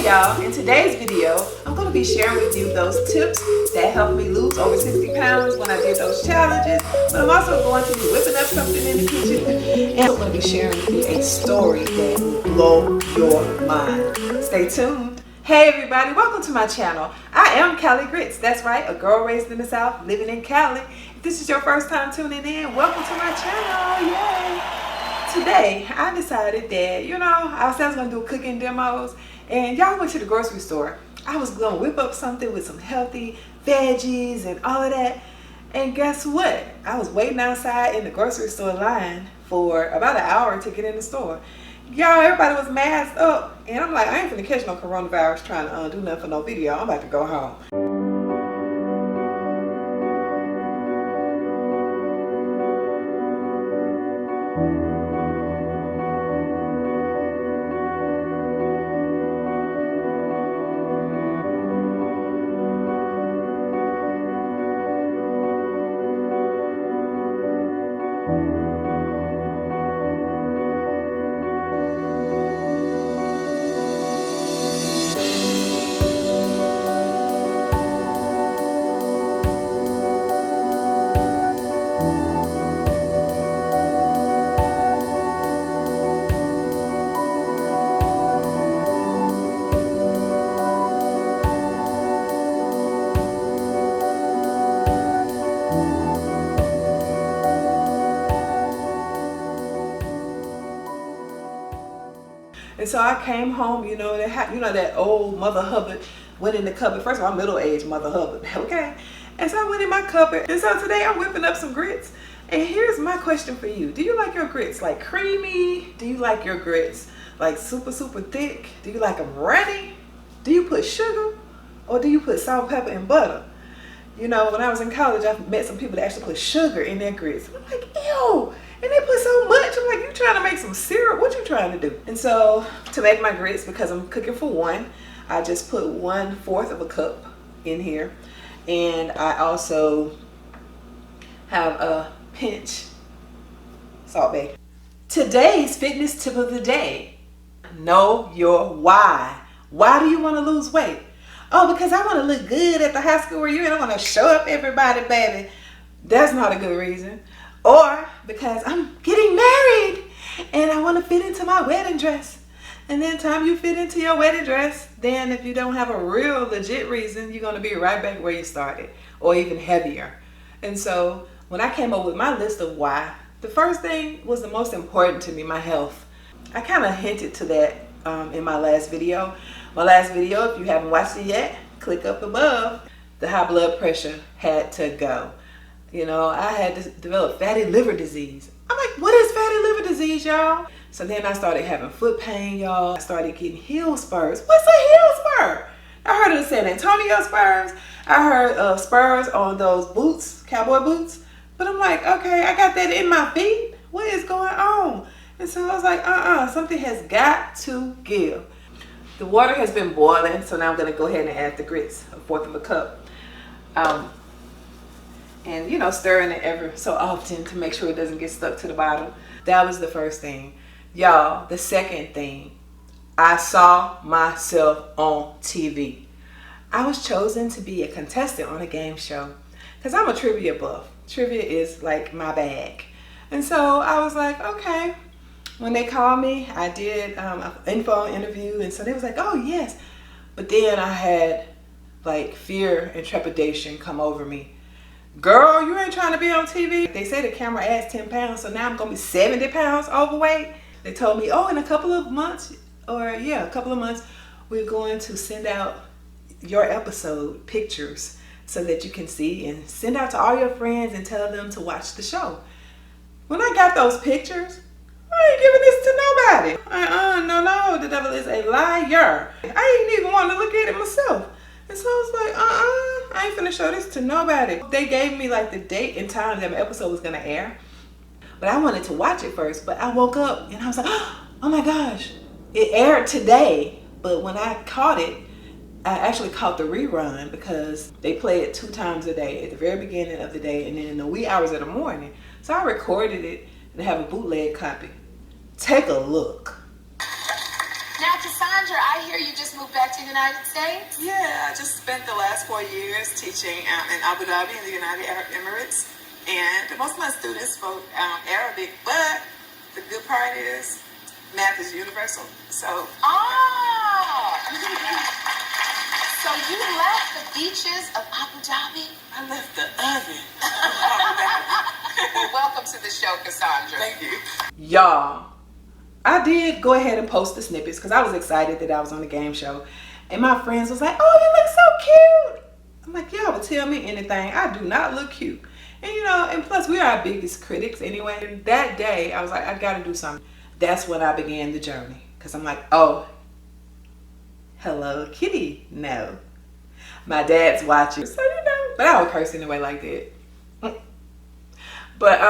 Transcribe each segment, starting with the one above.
y'all, in today's video I'm going to be sharing with you those tips that helped me lose over 60 pounds when I did those challenges, but I'm also going to be whipping up something in the kitchen, and I'm going to be sharing with you a story that will blow your mind. Stay tuned. Hey everybody, welcome to my channel. I am Cali Grits, that's right, a girl raised in the South living in Cali. If this is your first time tuning in, welcome to my channel. Yay! Today I decided that, I was going to do cooking demos, and y'all went to the grocery store. I was going to whip up something with some healthy veggies and all of that, and guess what? I was waiting outside in the grocery store line for about an hour to get in the store. Y'all, everybody was masked up, and I'm like, I ain't finna catch no coronavirus trying to do nothing for no video. I'm about to go home. And so I came home, that old Mother Hubbard went in the cupboard. First of all, I'm middle-aged Mother Hubbard, okay? And so I went in my cupboard. And so today I'm whipping up some grits. And here's my question for you. Do you like your grits like creamy? Do you like your grits like super, super thick? Do you like them runny? Do you put sugar? Or do you put salt, pepper, and butter? When I was in college, I met some people that actually put sugar in their grits. I'm like, ew. And they put so much. I'm like, you trying to make some syrup? What you trying to do? And so to make my grits, because I'm cooking for one, I just put 1/4 of a cup in here. And I also have a pinch Salt Bae. Today's fitness tip of the day. Know your why. Why do you want to lose weight? Oh, because I want to look good at the high school reunion. I want to show up everybody, baby. That's not a good reason. Or because I'm getting married and I want to fit into my wedding dress. And then time you fit into your wedding dress, then if you don't have a real legit reason, you're going to be right back where you started, or even heavier. And so when I came up with my list of why, the first thing was the most important to me, my health. I kind of hinted to that in my last video. My last video, if you haven't watched it yet, click up above. The high blood pressure had to go. I had to develop fatty liver disease. I'm like, what is fatty liver disease, y'all? So then I started having foot pain, y'all. I started getting heel spurs. What's a heel spur? I heard of the San Antonio spurs. I heard of spurs on those boots, cowboy boots. But I'm like, okay, I got that in my feet. What is going on? And so I was like, something has got to give. The water has been boiling, so now I'm going to go ahead and add the grits, 1/4 of a cup. And stirring it ever so often to make sure it doesn't get stuck to the bottom. That was the first thing. Y'all, the second thing, I saw myself on TV. I was chosen to be a contestant on a game show because I'm a trivia buff. Trivia is like my bag. And so I was like, okay. When they called me, I did an info interview, and so they was like, oh yes. But then I had like fear and trepidation come over me. Girl, you ain't trying to be on TV. They say the camera adds 10 pounds, so now I'm going to be 70 pounds overweight. They told me, oh, in a couple of months, we're going to send out your episode pictures so that you can see, and send out to all your friends and tell them to watch the show. When I got those pictures, I ain't giving this to nobody. No, the devil is a liar. I ain't even want to look at it myself. And so I was like, I ain't finna show this to nobody. They gave me like the date and time that my episode was gonna air. But I wanted to watch it first. But I woke up and I was like, oh my gosh, it aired today. But when I caught it, I actually caught the rerun because they play it 2 times a day, at the very beginning of the day and then in the wee hours of the morning. So I recorded it and have a bootleg copy. Take a look. Now, Cassandra, I hear you just moved back to the United States? Yeah, I just spent the last 4 years teaching in Abu Dhabi in the United Arab Emirates. And most of my students spoke Arabic, but the good part is math is universal. So. Oh! So you left the beaches of Abu Dhabi? I left the oven. Well, welcome to the show, Cassandra. Thank you. Y'all, I did go ahead and post the snippets because I was excited that I was on the game show. And my friends was like, oh, you look so cute. I'm like, y'all will tell me anything. I do not look cute. And you know, and plus we are our biggest critics anyway. And that day, I was like, I got to do something. That's when I began the journey. Because I'm like, oh, Hello Kitty. No. My dad's watching. So, you know. But I don't curse anyway like that. But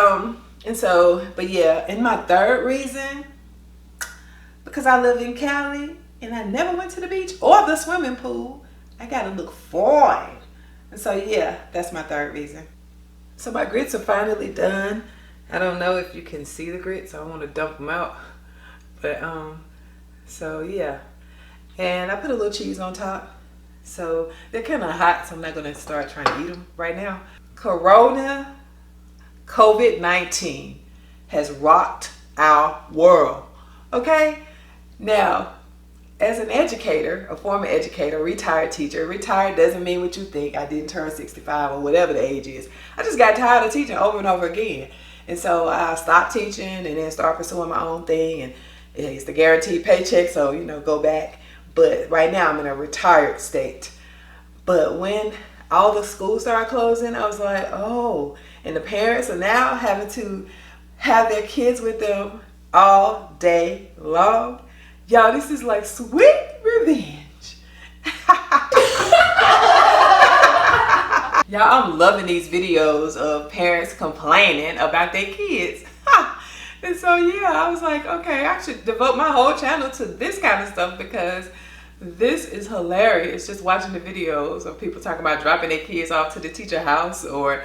yeah. And my third reason, because I live in Cali and I never went to the beach or the swimming pool, I got to look fine. And so, yeah, that's my third reason. So my grits are finally done. I don't know if you can see the grits. I don't want to dump them out. But, so yeah. And I put a little cheese on top. So they're kind of hot, so I'm not going to start trying to eat them right now. Corona, COVID-19 has rocked our world. Okay? Now, as an educator, a former educator, retired teacher, retired doesn't mean what you think. I didn't turn 65 or whatever the age is. I just got tired of teaching over and over again. And so I stopped teaching and then started pursuing my own thing. And it's the guaranteed paycheck, so, you know, go back. But right now I'm in a retired state. But when all the schools started closing, I was like, oh. And the parents are now having to have their kids with them all day long. Y'all, this is like sweet revenge. Y'all, I'm loving these videos of parents complaining about their kids. And so, yeah, I was like, okay, I should devote my whole channel to this kind of stuff because this is hilarious. Just watching the videos of people talking about dropping their kids off to the teacher house or,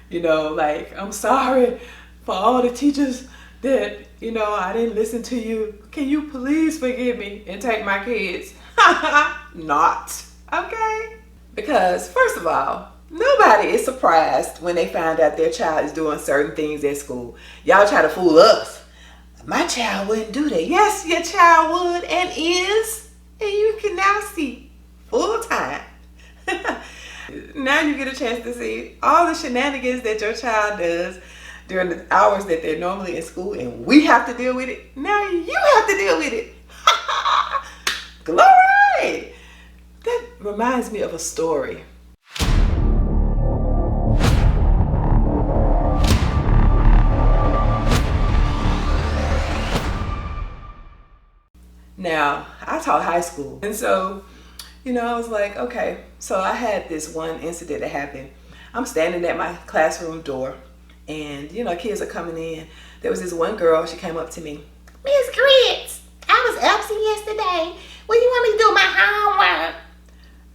you know, like, I'm sorry for all the teachers that, you know, I didn't listen to you. Can you please forgive me and take my kids? Not. Okay? Because, first of all, nobody is surprised when they find out their child is doing certain things at school. Y'all try to fool us. My child wouldn't do that. Yes, your child would and is. And you can now see full time. Now you get a chance to see all the shenanigans that your child does during the hours that they're normally in school, and we have to deal with it. Now you have to deal with it. Glory! That reminds me of a story. Now, I taught high school, and so, you know, I was like, okay. So I had this one incident that happened. I'm standing at my classroom door, and, you know, kids are coming in. There was this one girl, she came up to me. Miss Grits, I was absent yesterday. What do you want me to do my homework?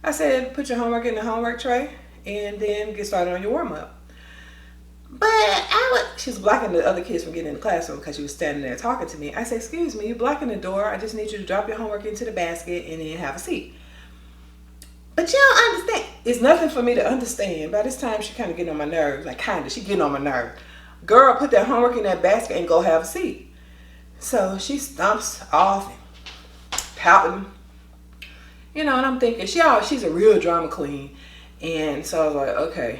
I said, put your homework in the homework tray, and then get started on your warm-up. But she was blocking the other kids from getting in the classroom because she was standing there talking to me. I said, excuse me, you're blocking the door. I just need you to drop your homework into the basket and then have a seat. But you don't understand. It's nothing for me to understand. By this time, she kind of getting on my nerves. Like, kind of. She getting on my nerves. Girl, put that homework in that basket and go have a seat. So she stomps off and pouting. You know, and I'm thinking, she's a real drama queen. And so I was like, okay.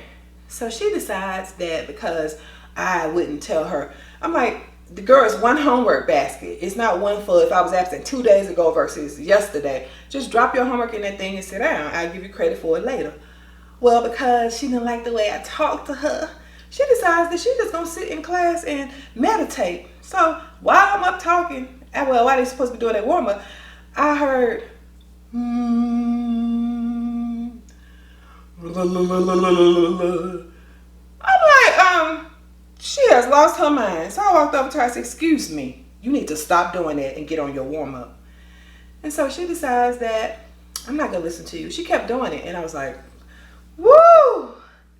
So she decides that because I wouldn't tell her, I'm like, the girl is one homework basket. It's not one for if I was absent 2 days ago versus yesterday. Just drop your homework in that thing and sit down. I'll give you credit for it later. Well, because she didn't like the way I talked to her, she decides that she's just going to sit in class and meditate. So while I'm up talking, while they supposed to be doing that warm-up, I heard, I'm like, she has lost her mind. So I walked over to her and said, excuse me, you need to stop doing that and get on your warm-up. And so she decides that I'm not going to listen to you. She kept doing it. And I was like, woo,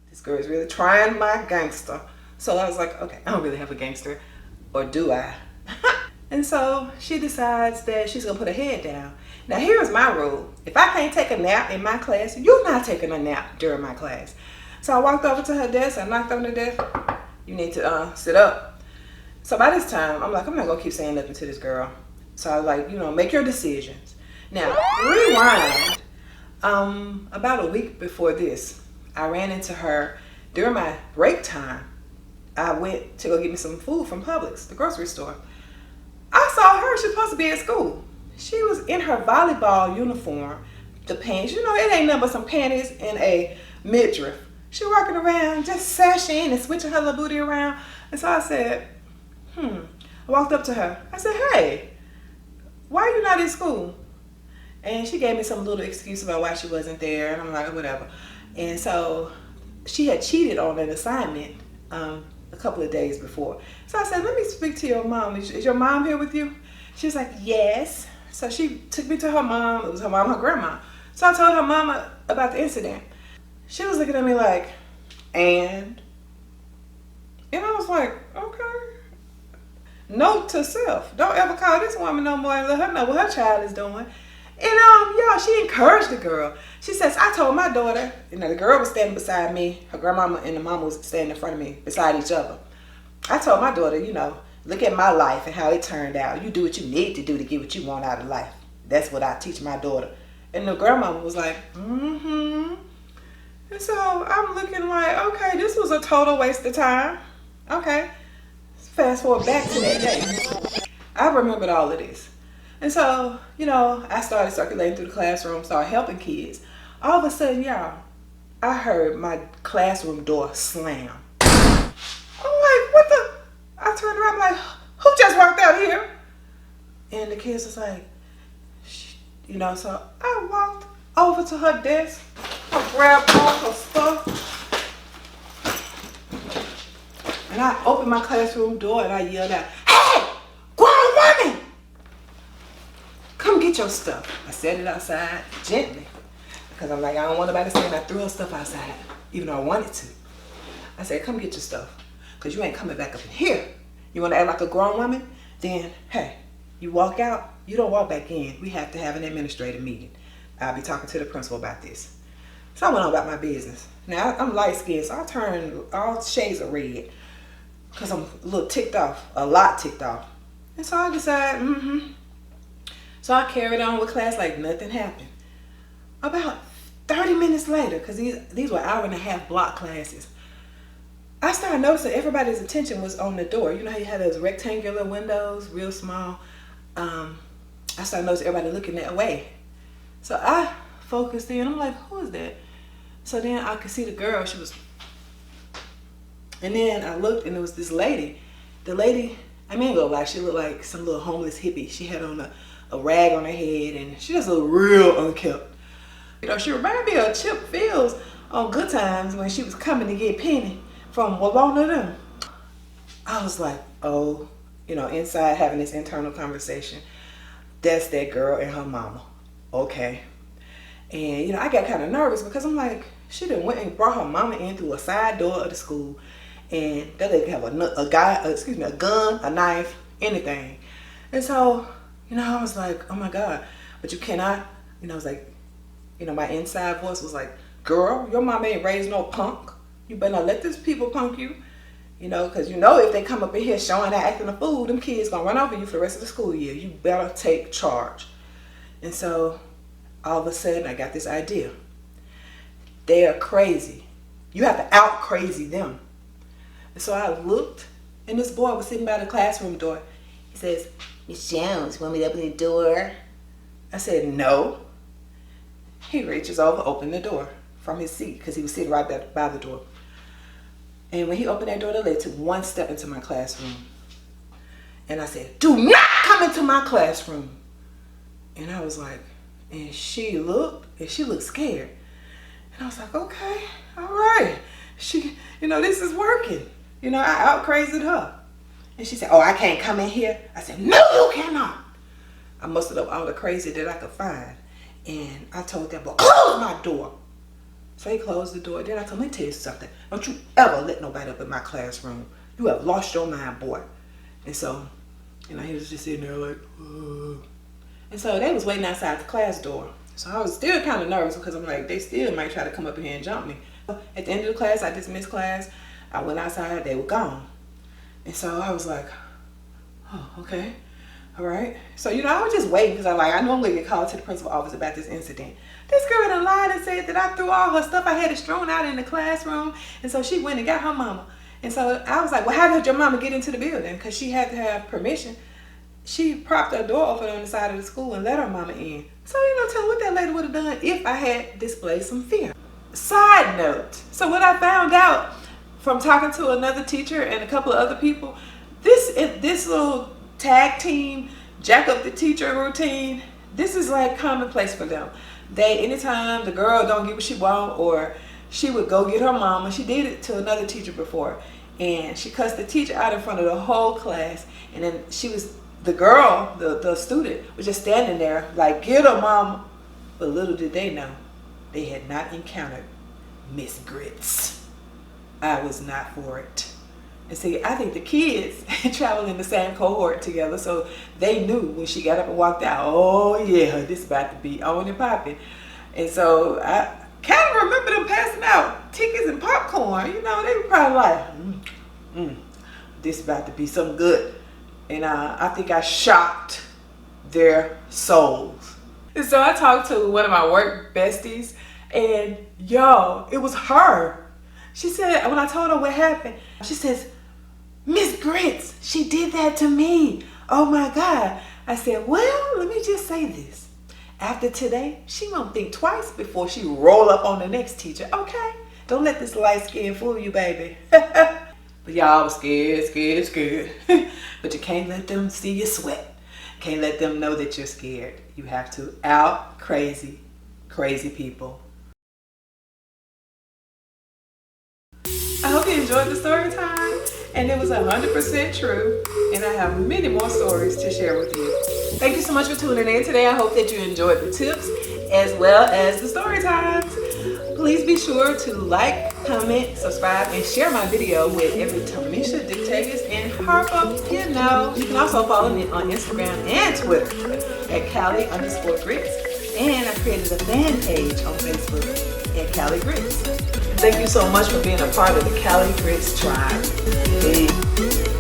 this girl is really trying my gangster. So I was like, okay, I don't really have a gangster. Or do I? And so she decides that she's going to put her head down. Now here's my rule. If I can't take a nap in my class, you're not taking a nap during my class. So I walked over to her desk, I knocked on the desk. You need to sit up. So by this time, I'm like, I'm not gonna keep saying nothing to this girl. So I was like, make your decisions. Now, rewind. About a week before this, I ran into her during my break time. I went to go get me some food from Publix, the grocery store. I saw her, she was supposed to be at school. She was in her volleyball uniform, the pants, it ain't nothing but some panties and a midriff. She walking around, just sashaying and switching her little booty around. And so I said, I walked up to her. I said, hey, why are you not in school? And she gave me some little excuse about why she wasn't there. And I'm like, whatever. And so she had cheated on an assignment a couple of days before. So I said, let me speak to your mom. Is your mom here with you? She was like, yes. So she took me to her mom. It was her mom, her grandma. So I told her mama about the incident. She was looking at me like, and I was like, okay. Note to self, don't ever call this woman no more and let her know what her child is doing. And y'all, she encouraged the girl. She says, I told my daughter, the girl was standing beside me, her grandmama and the mama was standing in front of me beside each other. I told my daughter, look at my life and how it turned out. You do what you need to do to get what you want out of life. That's what I teach my daughter. And the grandmama was like, And so I'm looking like, okay, this was a total waste of time. Okay. Fast forward back to that day. I remembered all of this. And so, I started circulating through the classroom, started helping kids. All of a sudden, y'all, I heard my classroom door slam. I'm like, what the? I turned around, I'm like, who just walked out here? And the kids was like, so I walked over to her desk. I grabbed all her stuff. And I opened my classroom door and I yelled out, hey, grown woman, come get your stuff. I set it outside gently because I'm like, I don't want nobody to say I threw her stuff outside, even though I wanted to. I said, come get your stuff because you ain't coming back up in here. You want to act like a grown woman? Then, hey, you walk out, you don't walk back in. We have to have an administrative meeting. I'll be talking to the principal about this. So I went on about my business. Now, I'm light-skinned, so I turned all shades of red because I'm a little ticked off, a lot ticked off. And so I decided, So I carried on with class like nothing happened. About 30 minutes later, because these were hour-and-a-half block classes, I started noticing everybody's attention was on the door. You know how you have those rectangular windows, real small? I started noticing everybody looking that way. So I focused in. I'm like, who is that? So then I could see the girl. She was... And then I looked, and it was this lady. The lady, I mean, she looked like some little homeless hippie. She had on a rag on her head, and she just looked real unkempt. She reminded me of Chip Fields on Good Times when she was coming to get Penny from one of them. I was like, oh, inside having this internal conversation. That's that girl and her mama. Okay. And, I got kind of nervous because I'm like, she done went and brought her mama in through a side door of the school. And that lady have a gun, a knife, anything. And so, I was like, oh my God. But you cannot, I was like, my inside voice was like, girl, your mama ain't raised no punk. You better not let these people punk you. Because if they come up in here showing that acting a fool, them kids gonna run over you for the rest of the school year. You better take charge. And so, all of a sudden, I got this idea. They are crazy. You have to out-crazy them. And so I looked, and this boy was sitting by the classroom door. He says, Miss Jones, want me to open the door? I said, no. He reaches over, opened the door from his seat, because he was sitting right there by the door. And when he opened that door, the lady took one step into my classroom. And I said, do not come into my classroom. And I was like, and she looked scared. And I was like, okay, all right. She, this is working. I out-crazied her. And she said, oh, I can't come in here. I said, no, you cannot. I mustered up all the crazy that I could find. And I told that boy, close my door. So he closed the door. Then I told him, let me tell you something. Don't you ever let nobody up in my classroom. You have lost your mind, boy. And so, he was just sitting there like, ugh. And so they was waiting outside the class door. So I was still kind of nervous because I'm like, they still might try to come up in here and jump me. At the end of the class, I dismissed class. I went outside, they were gone. And so I was like, oh, okay, all right. So, you know, I was just waiting because I normally get called to the principal office about this incident. This girl done lied and said that I threw all her stuff. I had it strewn out in the classroom. And so she went and got her mama. And so I was like, well, how did your mama get into the building? Because she had to have permission. She propped her door open on the side of the school and let her mama in. So, you know, tell me what that lady would have done if I had displayed some fear. Side note. So what I found out from talking to another teacher and a couple of other people, this little tag team, jack up the teacher routine, this is like commonplace for them. Anytime the girl don't get what she want, or she would go get her mama. She did it to another teacher before, and she cussed the teacher out in front of the whole class. And then the girl, the student, was just standing there like, get her mama. But little did they know, they had not encountered Miss Grits. I was not for it. And see, I think the kids traveled in the same cohort together, so they knew when she got up and walked out, oh yeah, this is about to be on and popping. And so I kind of remember them passing out tickets and popcorn. You know, they were probably like, this is about to be something good. And I think I shocked their souls. And so I talked to one of my work besties, and yo, it was her. She said, when I told her what happened, she says, Miss Grits, she did that to me. Oh my God. I said, well, let me just say this. After today, she won't think twice before she roll up on the next teacher. Okay? Don't let this light skin fool you, baby. But y'all was scared. But you can't let them see you sweat. Can't let them know that you're scared. You have to out crazy people. I hope you enjoyed the story time, and it was 100% true, and I have many more stories to share with you. Thank you so much for tuning in today. I hope that you enjoyed the tips as well as the story times. Please be sure to like, comment, subscribe, and share my video with every Tamisha, Dictatus, and Harper you know. You can also follow me on Instagram and Twitter at Callie_Grits, and I created a fan page on Facebook at Callie Grits. Thank you so much for being a part of the Callie Grits tribe. Peace.